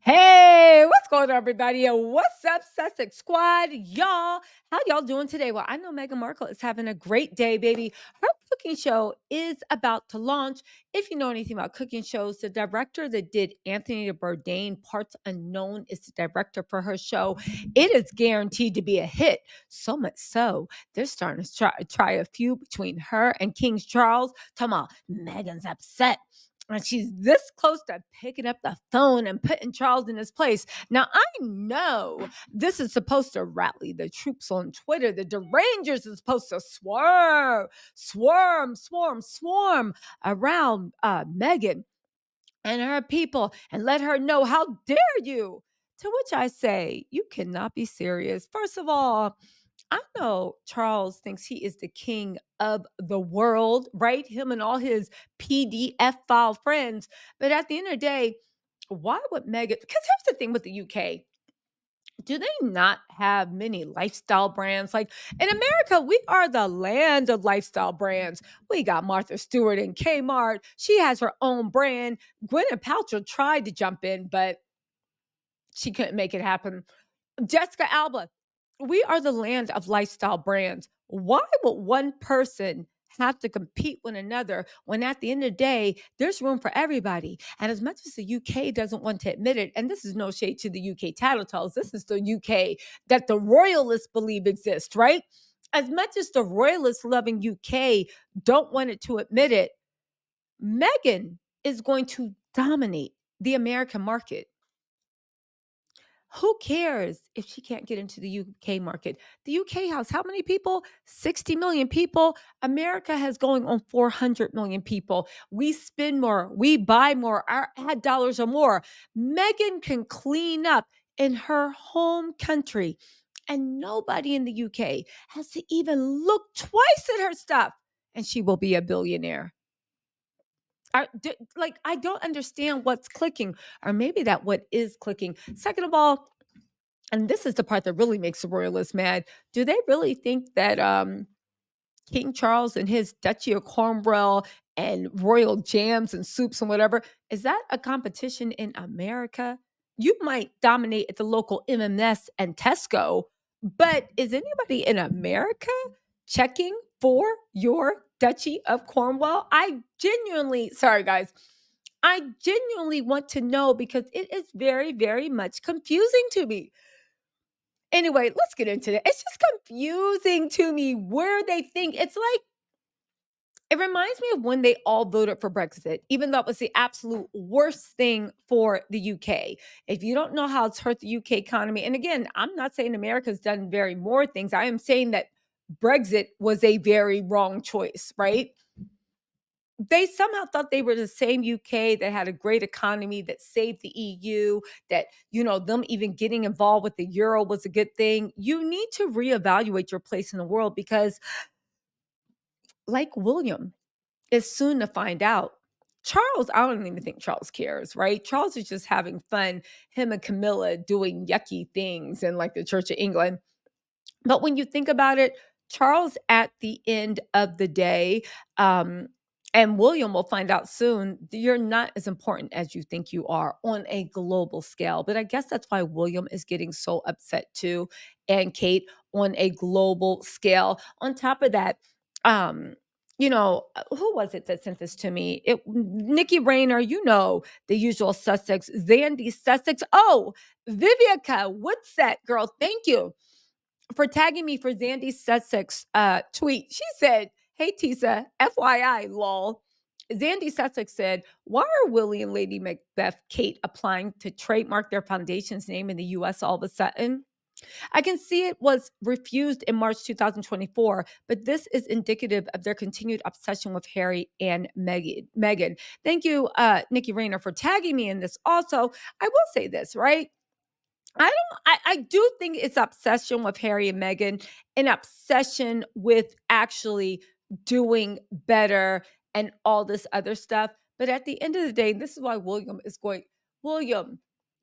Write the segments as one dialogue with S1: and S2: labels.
S1: Hey, what's going on, everybody? And what's up, Sussex Squad? How y'all doing today? Well, I know Meghan Markle is having a great day, baby. Her cooking show is about to launch. If you know anything about cooking shows, the director that did Anthony Bourdain Parts Unknown is the director for her show. It is guaranteed to be a hit. So much so, they're starting to try a feud between her and King Charles. Talking about Meghan's upset and she's this close to picking up the phone and putting Charles in his place. Now, I know this is supposed to rally the troops on Twitter. The derangers is supposed to swarm around Meghan and her people and let her know, how dare you? To which I say, you cannot be serious. First of all, I know Charles thinks he is the king of the world, right? Him and all his PDF file friends. But at the end of the day, why would Meghan? Because here's the thing with the UK. Do they not have many lifestyle brands? Like in America, we are the land of lifestyle brands. We got Martha Stewart and Kmart. She has her own brand. Gwyneth Paltrow tried to jump in, but she couldn't make it happen. Jessica Alba, we are the land of lifestyle brands. Why would one person have to compete with another when at the end of the day, there's room for everybody? And as much as the UK doesn't want to admit it, and this is no shade to the UK tattletales, this is the UK that the royalists believe exists, right? As much as the royalists loving UK don't want it to admit it, Meghan is going to dominate the American market. Who cares if she can't get into the UK market? The UK has how many people? 60 million people. America has going on 400 million people. We spend more, we buy more, our ad dollars are more. Meghan can clean up in her home country, and nobody in the UK has to even look twice at her stuff, and she will be a billionaire. I don't understand what's clicking, or maybe that what is clicking. Second of all, and this is the part that really makes the royalists mad. Do they really think that King Charles and his Duchy of Cornwall and royal jams and soups and whatever, is that a competition in America? You might dominate at the local M&S and Tesco, but is anybody in America checking for your Duchy of Cornwall? Sorry guys, I genuinely want to know because it is very, very much confusing to me. Anyway, let's get into it. It's just confusing to me where they think it's like it reminds me of when they all voted for Brexit, even though it was the absolute worst thing for the UK. If you don't know how it's hurt the UK economy, and again, I'm not saying America's done very more things. I am saying that Brexit was a very wrong choice, right? They somehow thought they were the same UK that had a great economy, that saved the EU, that, them even getting involved with the euro was a good thing. You need to reevaluate your place in the world because, like William is soon to find out, Charles, I don't even think Charles cares, right? Charles is just having fun, him and Camilla doing yucky things in like the Church of England. But when you think about it, Charles, at the end of the day, um, and William will find out soon, you're not as important as you think you are on a global scale. But I guess that's why William is getting so upset too, and Kate on a global scale. On top of that, um, who was it that sent this to me? Nikki Rayner, the usual suspects, Zandy Sussex. Oh, Vivica, what's that girl? Thank you for tagging me for Zandy Sussex tweet. She said, "Hey Tisa, FYI, lol." Zandy Sussex said, "Why are Willie and Lady Macbeth Kate applying to trademark their foundation's name in the US all of a sudden? I can see it was refused in March 2024, but this is indicative of their continued obsession with Harry and Meghan." Thank you, Nikki Rayner, for tagging me in this. Also, I will say this, right? I do think it's obsession with Harry and Meghan, an obsession with actually doing better and all this other stuff. But at the end of the day, this is why William,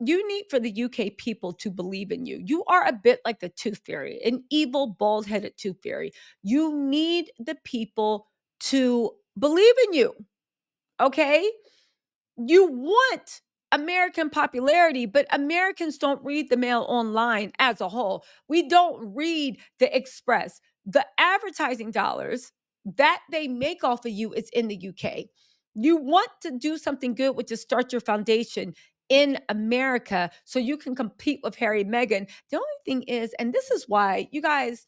S1: you need for the UK people to believe in you. You are a bit like the tooth fairy, an evil, bald-headed tooth fairy. You need the people to believe in you. Okay? You want American popularity, but Americans don't read the mail online as a whole. We don't read the Express. The advertising dollars that they make off of you is in the UK. You want to do something good, which is start your foundation in America so you can compete with Harry and Meghan. The only thing is, and this is why you guys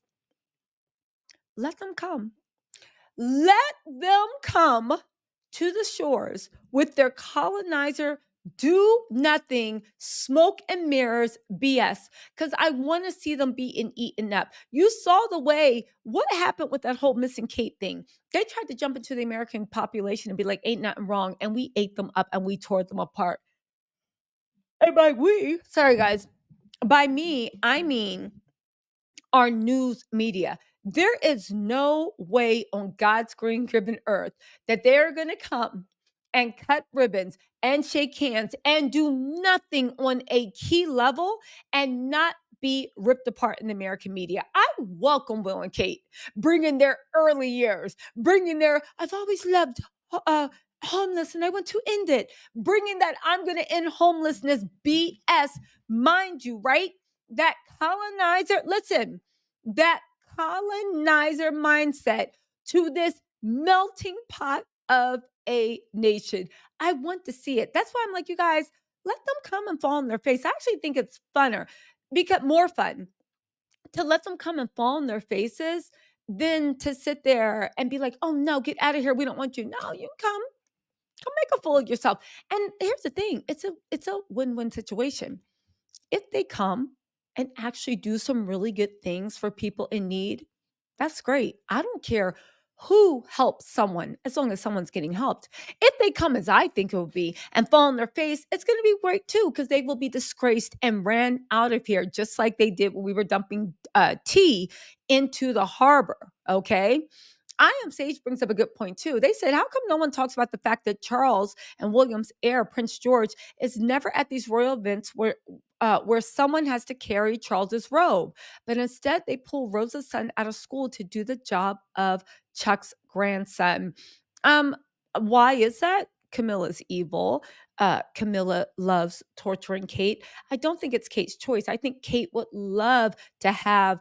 S1: let them come. Let them come to the shores with their colonizer, do nothing, smoke and mirrors BS. Because I want to see them being eaten up. You saw the way, what happened with that whole missing Kate thing? They tried to jump into the American population and be like, ain't nothing wrong. And we ate them up and we tore them apart. And by we, sorry guys, by me, I mean our news media. There is no way on God's green given earth that they're going to come and cut ribbons and shake hands and do nothing on a key level and not be ripped apart in the American media. I welcome Will and Kate bringing their early years, bringing their, I've always loved uh, homeless and I want to end it, bringing that I'm going to end homelessness BS, mind you, right? That colonizer, listen, that colonizer mindset to this melting pot of a nation. I want to see it. That's why I'm like, you guys, let them come and fall on their face. I actually think it's funner, because more fun to let them come and fall on their faces than to sit there and be like, oh no, get out of here. We don't want you. No, you come make a fool of yourself. And here's the thing, it's a win-win situation if they come and actually do some really good things for people in need, that's great. I don't care who helps someone as long as someone's getting helped. If they come as I think it would be and fall on their face, it's going to be great too because they will be disgraced and ran out of here just like they did when we were dumping tea into the harbor. Okay. I Am Sage brings up a good point too. They said, how come no one talks about the fact that Charles and William's heir, Prince George, is never at these royal events where someone has to carry Charles's robe, but instead they pull Rosa's son out of school to do the job of Chuck's grandson. Um, why is that? Camilla's evil. Camilla loves torturing Kate. I don't think it's Kate's choice. I think Kate would love to have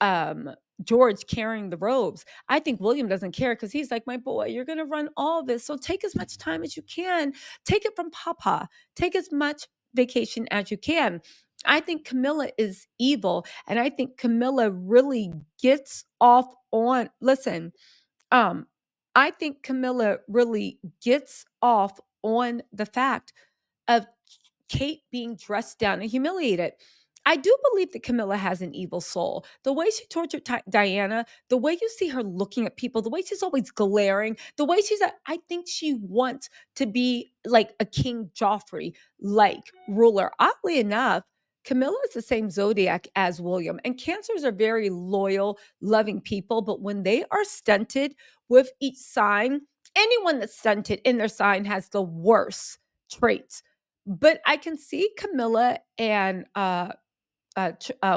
S1: um George carrying the robes. I think William doesn't care because he's like, my boy, you're going to run all this. So take as much time as you can. Take it from Papa. Take as much vacation as you can. I think Camilla is evil. And I think Camilla really gets off on, listen, um, I think Camilla really gets off on the fact of Kate being dressed down and humiliated. I do believe that Camilla has an evil soul. The way she tortured Diana, the way you see her looking at people, the way she's always glaring, the way I think she wants to be like a King Joffrey like ruler. Oddly enough, Camilla is the same zodiac as William, and Cancers are very loyal, loving people. But when they are stunted with each sign, anyone that's stunted in their sign has the worst traits. But I can see Camilla and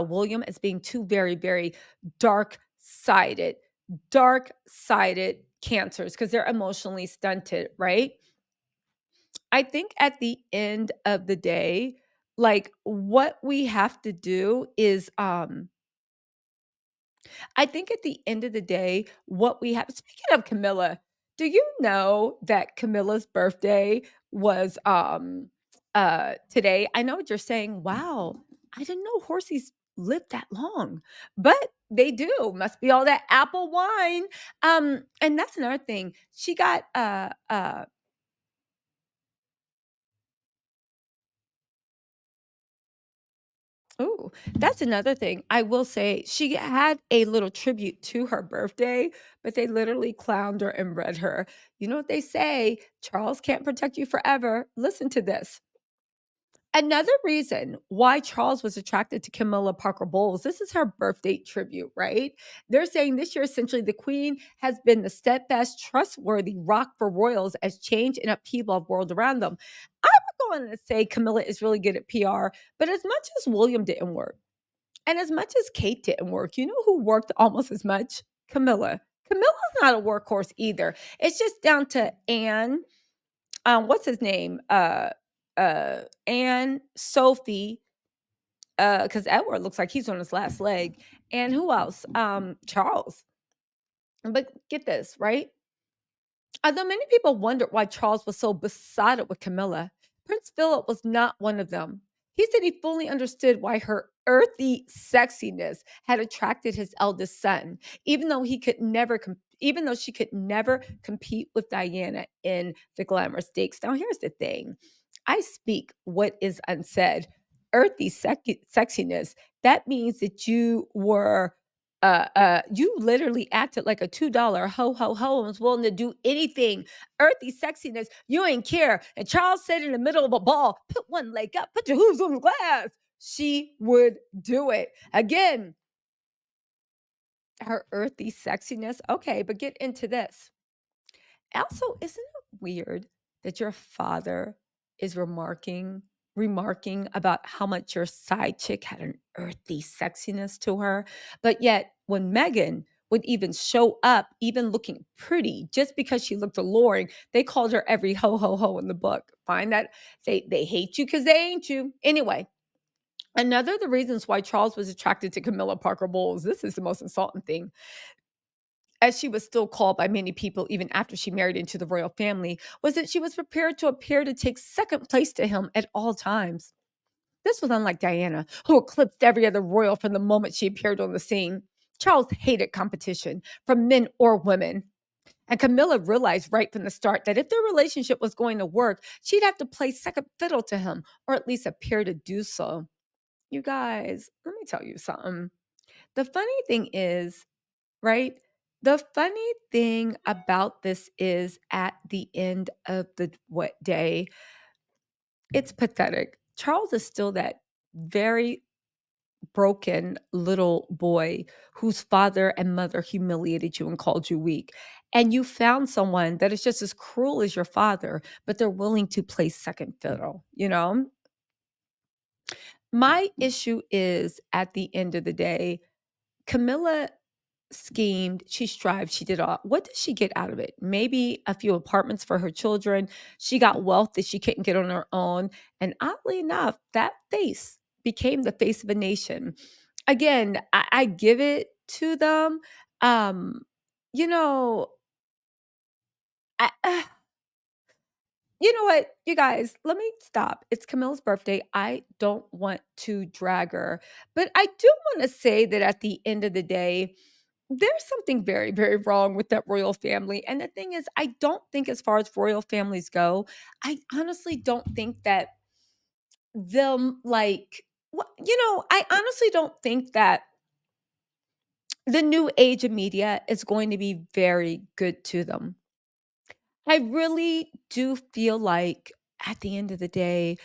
S1: William as being two very, very dark-sided, dark-sided cancers because they're emotionally stunted, right? I think at the end of the day, like what we have to do is I think at the end of the day, what we have, speaking of Camilla, do you know that Camilla's birthday was today? I know what you're saying. Wow, I didn't know horses live that long, but they do. Must be all that apple wine. And that's another thing. She got oh, that's another thing. I will say she had a little tribute to her birthday, but they literally clowned her and read her. You know what they say? Charles can't protect you forever. Listen to this. Another reason why Charles was attracted to Camilla Parker Bowles, this is her birthday tribute, right? They're saying this year, essentially, the Queen has been the steadfast, trustworthy rock for royals as change and upheaval have whirled around them. I would go on to say Camilla is really good at PR, but as much as William didn't work, and as much as Kate didn't work, you know who worked almost as much? Camilla. Camilla's not a workhorse either. It's just down to Anne. What's his name? Anne, Sophie, because Edward looks like he's on his last leg, and who else? Charles. But get this, right? Although many people wondered why Charles was so besotted with Camilla, Prince Philip was not one of them. He said he fully understood why her earthy sexiness had attracted his eldest son, even though she could never compete with Diana in the glamour stakes. Now, here's the thing: I speak what is unsaid. Earthy sexiness. That means that you literally acted like a $2 ho ho ho and was willing to do anything. Earthy sexiness, you ain't care. And Charles said in the middle of a ball, put one leg up, put your hooves on the glass. She would do it. Again, her earthy sexiness. Okay, but get into this. Also, isn't it weird that your father is remarking about how much your side chick had an earthy sexiness to her? But yet, when Meghan would even show up, even looking pretty, just because she looked alluring, they called her every ho ho ho in the book. Find that they hate you because they ain't you. Anyway, another of the reasons why Charles was attracted to Camilla Parker Bowles, this is the most insulting thing, as she was still called by many people even after she married into the royal family, was that she was prepared to appear to take second place to him at all times. This was unlike Diana, who eclipsed every other royal from the moment she appeared on the scene. Charles hated competition from men or women. And Camilla realized right from the start that if their relationship was going to work, she'd have to play second fiddle to him, or at least appear to do so. You guys, let me tell you something. The funny thing is, right? The funny thing about this is at the end of the what day, it's pathetic. Charles is still that very broken little boy whose father and mother humiliated you and called you weak. And you found someone that is just as cruel as your father, but they're willing to play second fiddle, you know? My issue is at the end of the day, Camilla schemed, she strived, she did all. What did she get out of it? Maybe a few apartments for her children. She got wealth that she couldn't get on her own. And oddly enough, that face became the face of a nation. Again, I give it to them. Um, you know, I, you know what, you guys, let me stop. It's Camilla's birthday. I don't want to drag her, but I do want to say that at the end of the day, there's something very, very wrong with that royal family. And the thing is, I don't think, as far as royal families go, I honestly don't think that them like, I honestly don't think that the new age of media is going to be very good to them. I really do feel like at the end of the day,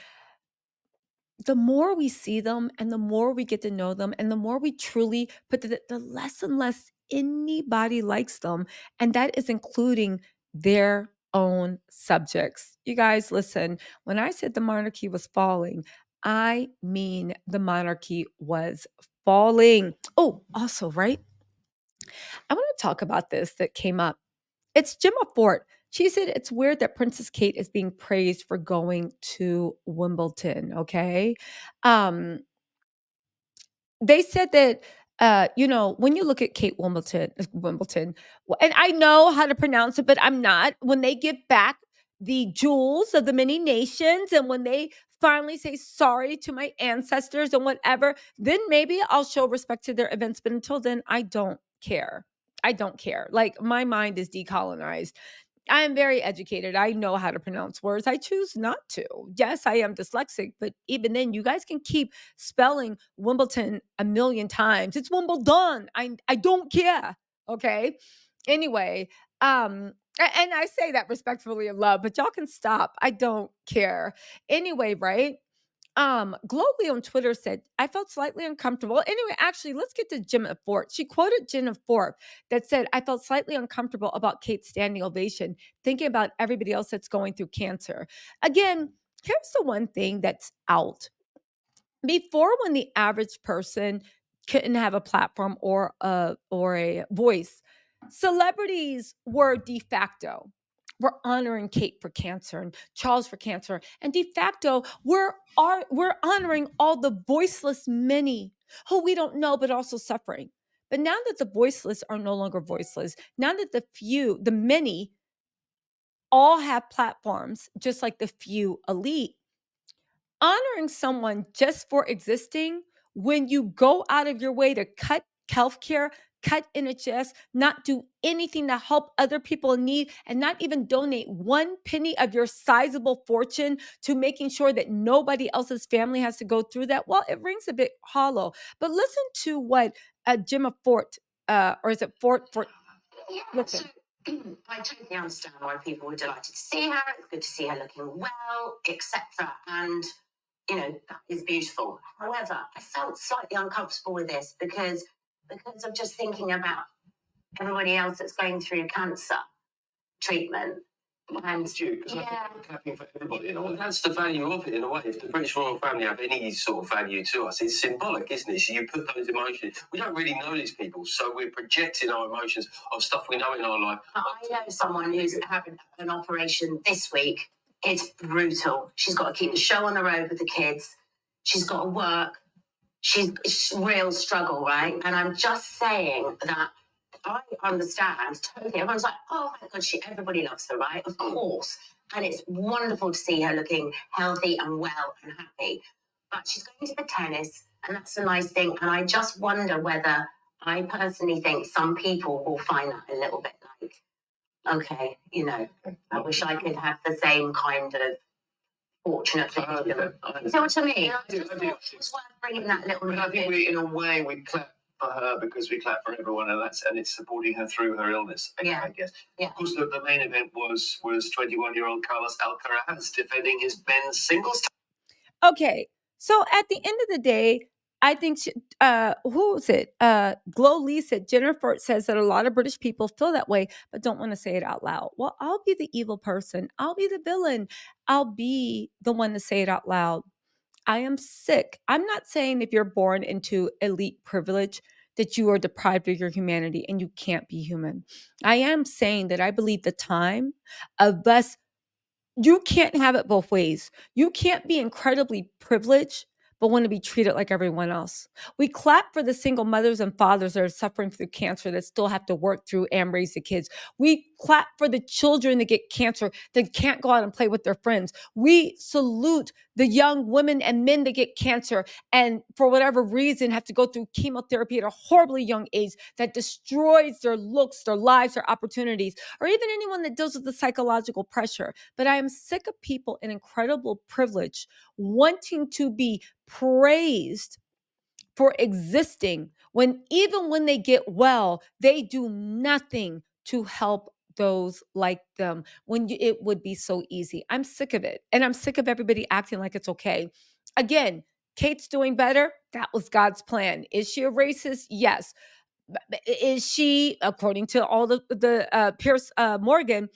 S1: the more we see them and the more we get to know them and the more we truly put the less and less anybody likes them. And that is including their own subjects. You guys, listen, when I said the monarchy was falling, I mean the monarchy was falling. Oh, also, right? I want to talk about this that came up. It's Gemma Fort. She said it's weird that Princess Kate is being praised for going to Wimbledon. Okay. Um, they said that, when you look at Kate Wimbledon, and I know how to pronounce it, but I'm not. When they give back the jewels of the many nations, and when they finally say sorry to my ancestors and whatever, then maybe I'll show respect to their events. But until then, I don't care. I don't care. Like, my mind is decolonized. I am very educated. I know how to pronounce words. I choose not to. Yes, I am dyslexic, but even then, you guys can keep spelling Wimbledon a million times. It's Wimbledon. I don't care. Okay. Anyway, and I say that respectfully in love, but y'all can stop. I don't care. Anyway, right? Globally on Twitter said, I felt slightly uncomfortable. Anyway, actually, let's get to Gemma Fort. She quoted Jenna Fort that said, I felt slightly uncomfortable about Kate's standing ovation, thinking about everybody else that's going through cancer. Again, here's the one thing that's out. Before, when the average person couldn't have a platform or a voice, celebrities were de facto. We're honoring Kate for cancer and Charles for cancer. And de facto, we're honoring all the voiceless many who we don't know, but also suffering. But now that the voiceless are no longer voiceless, now that the many all have platforms, just like the few elite, honoring someone just for existing when you go out of your way to cut healthcare, cut NHS, not do anything to help other people in need, and not even donate one penny of your sizable fortune to making sure that nobody else's family has to go through that, well, it rings a bit hollow. But listen to what Gemma Fort, or is it Fort?
S2: Yeah,
S1: Listen.
S2: so I totally understand why people were delighted to see her. It's good to see her looking well, etc. And that is beautiful. However, I felt slightly uncomfortable with this because of just thinking about everybody else that's going through cancer treatment. And
S3: It's due because
S2: yeah,
S3: I'm clapping for everybody. That's the value of it in a way. If the British royal family have any sort of value to us, it's symbolic, isn't it? So you put those emotions. We don't really know these people, so we're projecting our emotions of stuff we know in our life.
S2: I know someone who's having an operation this week. It's brutal. She's got to keep the show on the road with the kids. She's got to work. It's a real struggle, right? And I'm just saying that I understand totally. Everyone's like, oh my God, everybody loves her, right? Of course. And it's wonderful to see her looking healthy and well and happy. But she's going to the tennis, and that's a nice thing. And I just wonder whether I personally think some people will find that a little bit like, okay, I wish I could have the same kind of fortunate thing. You know what I mean?
S3: Yeah, I do.
S2: It's worth bringing that little bit.
S3: I think in a way, we clap for her because we clap for everyone, and it's supporting her through her illness.
S2: Yeah.
S3: I guess.
S2: Yeah.
S3: Of course, the main event was 21-year-old Carlos Alcaraz defending his men's singles.
S1: Okay, so at the end of the day, I think who was it? Glow Lee said Jennifer says that a lot of British people feel that way, but don't want to say it out loud. Well, I'll be the evil person. I'll be the villain. I'll be the one to say it out loud. I am sick. I'm not saying if you're born into elite privilege that you are deprived of your humanity and you can't be human. I am saying that I believe the time of us, you can't have it both ways. You can't be incredibly privileged but want to be treated like everyone else. We clap for the single mothers and fathers that are suffering through cancer that still have to work through and raise the kids. We clap for the children that get cancer that can't go out and play with their friends. We salute the young women and men that get cancer and for whatever reason have to go through chemotherapy at a horribly young age that destroys their looks, their lives, their opportunities, or even anyone that deals with the psychological pressure. But I am sick of people in incredible privilege wanting to be praised for existing when even when they get well, they do nothing to help those like them when it would be so easy. I'm sick of it. And I'm sick of everybody acting like it's okay. Again, Kate's doing better. That was God's plan. Is she a racist? Yes. Is she, according to all the Pierce Morgan,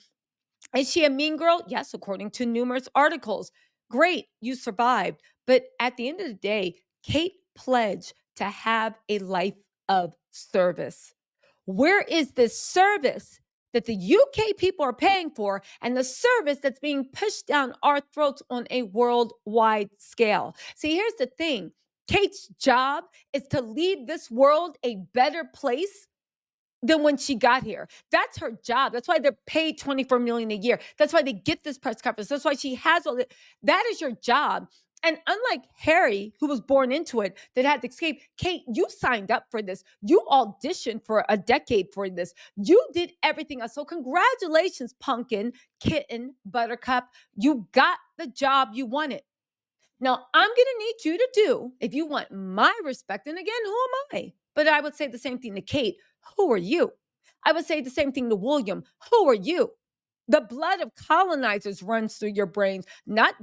S1: is she a mean girl? Yes, according to numerous articles. Great, you survived. But at the end of the day, Kate pledged to have a life of service. Where is this service that the UK people are paying for and the service that's being pushed down our throats on a worldwide scale? See, here's the thing. Kate's job is to leave this world a better place than when she got here. That's her job. That's why they're paid $24 million a year. That's why they get this press conference. That's why she has all that. That is your job. And unlike Harry, who was born into it, that had to escape, Kate, you signed up for this. You auditioned for a decade for this. You did everything else. So congratulations, Pumpkin, Kitten, Buttercup. You got the job you wanted. Now, I'm going to need you to do, if you want my respect, and again, who am I? But I would say the same thing to Kate. Who are you? I would say the same thing to William. Who are you? The blood of colonizers runs through your brains, not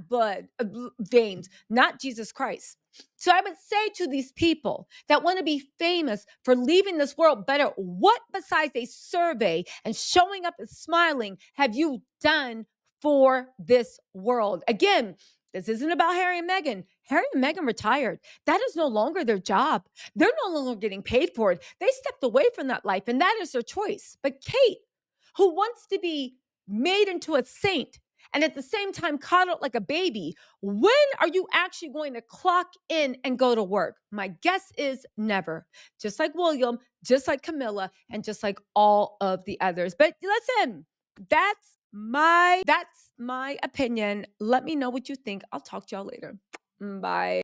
S1: veins, not Jesus Christ. So I would say to these people that want to be famous for leaving this world better, what besides a survey and showing up and smiling have you done for this world? Again, this isn't about Harry and Meghan. Harry and Meghan retired. That is no longer their job. They're no longer getting paid for it. They stepped away from that life, and that is their choice. But Kate, who wants to be made into a saint and at the same time coddled like a baby, when are you actually going to clock in and go to work? My guess is never. Just like William, just like Camilla, and just like all of the others. But listen, that's my opinion. Let me know what you think. I'll talk to y'all later. Bye.